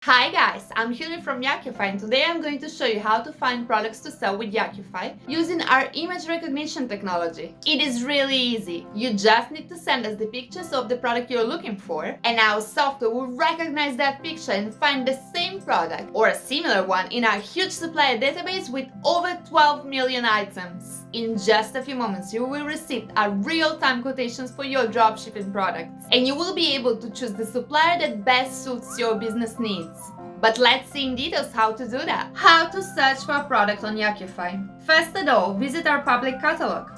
Hi guys, I'm Hilary from Yakkyofy and today I'm going to show you how to find products to sell with Yakkyofy using our image recognition technology. It is really easy. You just need to send us the pictures of the product you're looking for and our software will recognize that picture and find the same product or a similar one in our huge supplier database with over 12 million items. In just a few moments, you will receive our real-time quotations for your dropshipping products and you will be able to choose the supplier that best suits your business needs. But let's see in details how to do that. How to search for a product on Yakkyofy. First of all, visit our public catalog.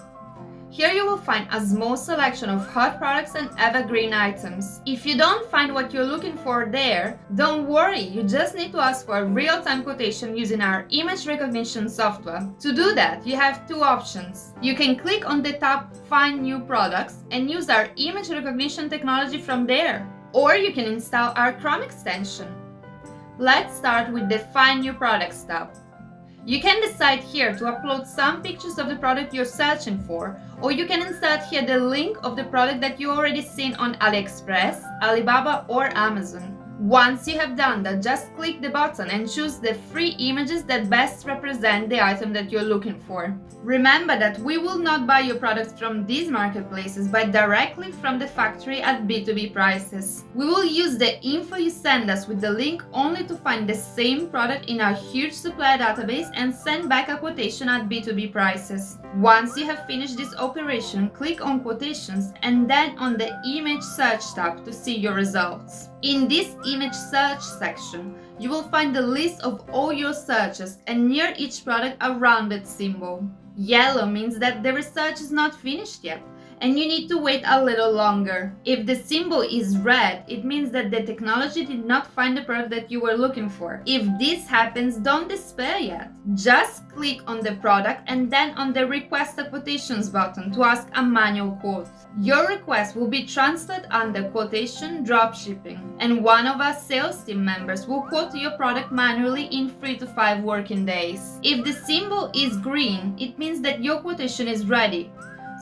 Here you will find a small selection of hot products and evergreen items. If you don't find what you're looking for there, don't worry, you just need to ask for a real-time quotation using our image recognition software. To do that, you have two options. You can click on the tab Find New Products and use our image recognition technology from there. Or you can install our Chrome extension. Let's start with the Find New Products tab. You can decide here to upload some pictures of the product you're searching for, or you can insert here the link of the product that you already seen on AliExpress, Alibaba or Amazon. Once you have done that, just click the button and choose the free images that best represent the item that you're looking for. Remember that we will not buy your products from these marketplaces, but directly from the factory at B2B prices. We will use the info you send us with the link only to find the same product in our huge supplier database and send back a quotation at B2B prices. Once you have finished this operation, click on Quotations and then on the Image Search tab to see your results. In this image search section, you will find the list of all your searches and near each product a rounded symbol. Yellow means that the research is not finished yet and you need to wait a little longer. If the symbol is red, it means that the technology did not find the product that you were looking for. If this happens, don't despair yet. Just click on the product and then on the Request a Quotations button to ask a manual quote. Your request will be transferred under Quotation Dropshipping, and one of our sales team members will quote your product manually in 3 to 5 working days. If the symbol is green, it means that your quotation is ready.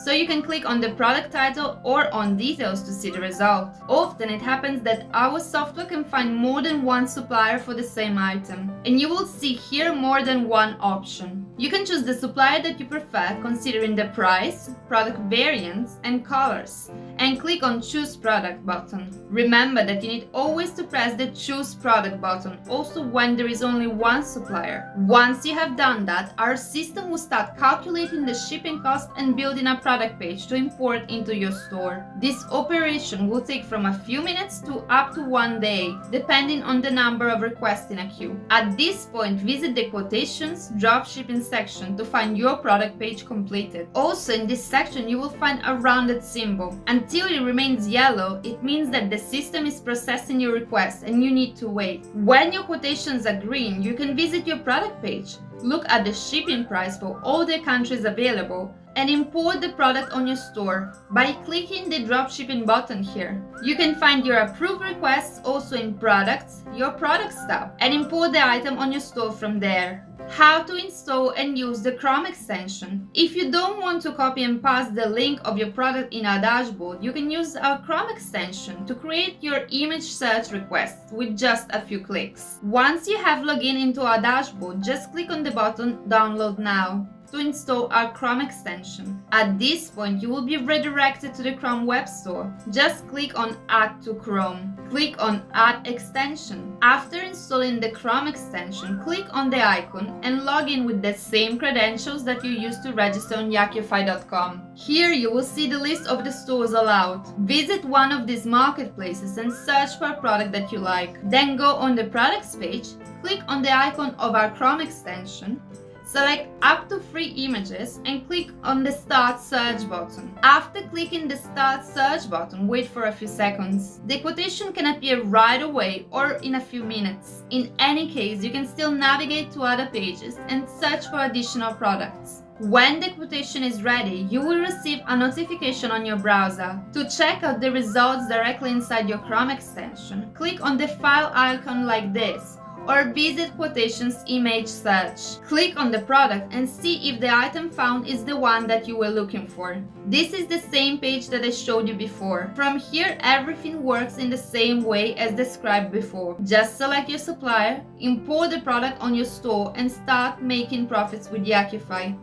So you can click on the product title or on details to see the result. Often it happens that our software can find more than one supplier for the same item, and you will see here more than one option. You can choose the supplier that you prefer considering the price, product variants, and colors, and click on Choose Product button. Remember that you need always to press the Choose Product button also when there is only one supplier. Once you have done that, our system will start calculating the shipping cost and building a product page to import into your store. This operation will take from a few minutes to up to 1 day, depending on the number of requests in a queue. At this point, visit the Quotations Dropshipping section to find your product page completed. Also in this section, you will find a rounded symbol. Until it remains yellow, it means that the system is processing your request and you need to wait. When your quotations are green, you can visit your product page, look at the shipping price for all the countries available, and import the product on your store by clicking the dropshipping button here. You can find your approved requests also in Products, your Products tab, and import the item on your store from there. How to install and use the Chrome extension. If you don't want to copy and paste the link of your product in our dashboard, you can use our Chrome extension to create your image search requests with just a few clicks. Once you have logged in into our dashboard, just click on the button Download Now to install our Chrome extension. At this point, you will be redirected to the Chrome Web Store. Just click on Add to Chrome. Click on Add Extension. After installing the Chrome extension, click on the icon and log in with the same credentials that you used to register on Yakkyofy.com. Here you will see the list of the stores allowed. Visit one of these marketplaces and search for a product that you like. Then go on the Products page, click on the icon of our Chrome extension, select up to 3 images and click on the Start Search button. After clicking the Start Search button, wait for a few seconds. The quotation can appear right away or in a few minutes. In any case, you can still navigate to other pages and search for additional products. When the quotation is ready, you will receive a notification on your browser. To check out the results directly inside your Chrome extension, click on the file icon like this, or visit quotations image search. Click on the product and see if the item found is the one that you were looking for. This is the same page that I showed you before. From here, everything works in the same way as described before. Just select your supplier, import the product on your store, and start making profits with Yakkyofy.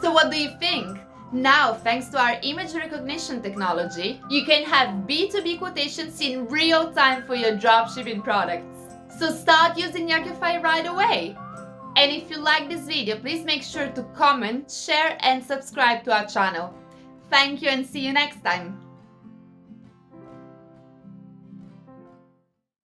So what do you think? Now, thanks to our image recognition technology, you can have B2B quotations in real time for your dropshipping products. So start using Yakkyofy right away! And if you like this video, please make sure to comment, share and subscribe to our channel. Thank you and see you next time!